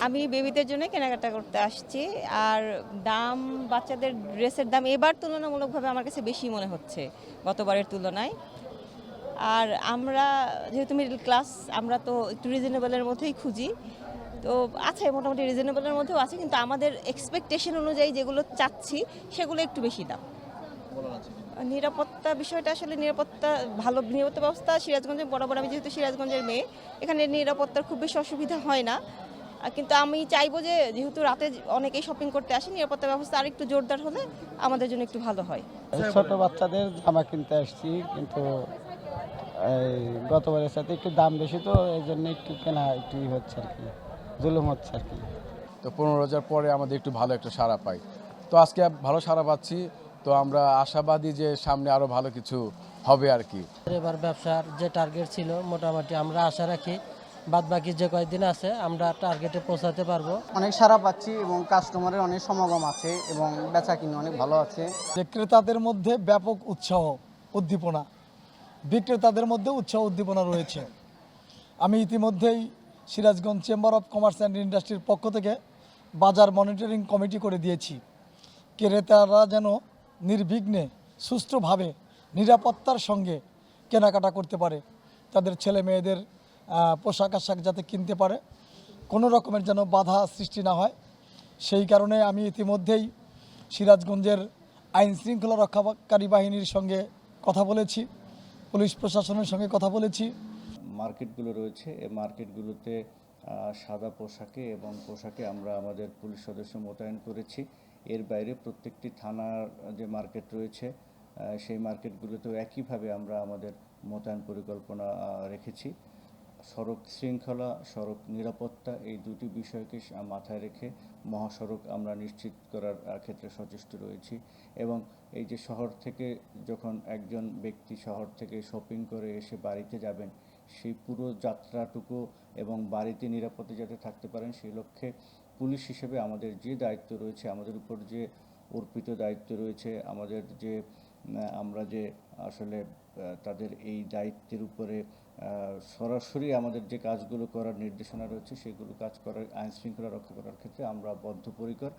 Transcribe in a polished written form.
আমি বেবিদের জন্য কেনাকাটা করতে আসছি। আর দাম, বাচ্চাদের ড্রেসের দাম এবার তুলনামূলকভাবে আমার কাছে বেশি মনে হচ্ছে গতবারের তুলনায়। আর আমরা যেহেতু মিডল ক্লাস, আমরা তো একটু রিজনেবলের মধ্যেই খুঁজি। তো আছে, মোটামুটি রিজনেবলের মধ্যেও আছে, কিন্তু আমাদের এক্সপেকটেশন অনুযায়ী যেগুলো চাচ্ছি সেগুলো একটু বেশি দাম। নিরাপত্তা বিষয়টা আসলে ভালো নিরাপত্তা ব্যবস্থা সিরাজগঞ্জে বরাবর, আমি যেহেতু সিরাজগঞ্জের মেয়ে, এখানে নিরাপত্তার খুব বেশি অসুবিধা হয় না। কিন্তু আমি চাইবো যে যেহেতু রাতে অনেকেই শপিং করতে আসে, নিরাপত্তা ব্যবস্থা আর একটু জোরদার হলে আমাদের জন্য একটু ভালো হয়। ছোট বাচ্চাদের জামা কিনতে আসছি, কিন্তু এই গতবারের সাথে একটু দাম বেশি, তো এই জন্য একটু কেনা একটু হচ্ছে আর কি, জুলুম হচ্ছে আর কি। তো 15,000 পরে আমাদের একটু ভালো একটা সাড়া পাই। তো আজকে ভালো সাড়া পাচ্ছি। তো আমরা আশাবাদী যে সামনে আরও ভালো কিছু হবে আর কি। এবার ব্যবসার যে টার্গেট ছিল মোটামুটি আমরা আশা রাখি বাদবাকি যে কয়েকদিন আছে আমরা টার্গেটে পৌঁছাতে পারবো। অনেক সাড়া পাচ্ছি এবং কাস্টমারের অনেক সমাগম আছে এবং বেচা কিনে অনেক ভালো আছে। যে ক্রেতাদের মধ্যে ব্যাপক উৎসাহ উদ্দীপনা, বিক্রেতাদের মধ্যে উৎসাহ উদ্দীপনা রয়েছে। আমি ইতিমধ্যেই Sirajganj chamber of commerce and ইন্ডাস্ট্রির পক্ষ থেকে বাজার মনিটরিং কমিটি করে দিয়েছি। ক্রেতারা যেন নির্বিঘ্নে সুষ্ঠুভাবে নিরাপত্তার সঙ্গে কেনাকাটা করতে পারে, তাদের ছেলে মেয়েদের পোশাক আশাক যাতে কিনতে পারে, কোনো রকমের যেন বাধা সৃষ্টি না হয়। সেই কারণে আমি ইতিমধ্যেই সিরাজগঞ্জের আইন শৃঙ্খলা রক্ষাকারী বাহিনীর সঙ্গে কথা বলেছি, পুলিশ প্রশাসনের সঙ্গে কথা বলেছি। মার্কেটগুলো রয়েছে, এই মার্কেটগুলোতে সাদা পোশাকে এবং পোশাকে আমরা আমাদের পুলিশ সদস্য মোতায়েন করেছি। এর বাইরে প্রত্যেকটি থানার যে মার্কেট রয়েছে সেই মার্কেটগুলোতেও একইভাবে আমরা আমাদের মোতায়েন পরিকল্পনা রেখেছি। সড়ক শৃঙ্খলা, সড়ক নিরাপত্তা এই দুটি বিষয়কে মাথায় রেখে মহাসড়ক আমরা নিশ্চিত করার ক্ষেত্রে সচেষ্ট রয়েছি। এবং এই যে শহর থেকে যখন একজন ব্যক্তি শহর থেকে শপিং করে এসে বাড়িতে যাবেন, সেই পুরো যাত্রাটুকু এবং বাড়িতে নিরাপদে যাতে থাকতে পারেন সেই লক্ষ্যে পুলিশ হিসেবে আমাদের যে দায়িত্ব রয়েছে, আমাদের উপর যে অর্পিত দায়িত্ব রয়েছে, আমাদের যে আমরা যে আসলে তাদের এই দায়িত্বের উপরে সরাসরি আমাদের যে কাজগুলো করার নির্দেশনা রয়েছে সেগুলো কাজ করার, আইন শৃঙ্খলা রক্ষা করার ক্ষেত্রে আমরা বদ্ধপরিকর।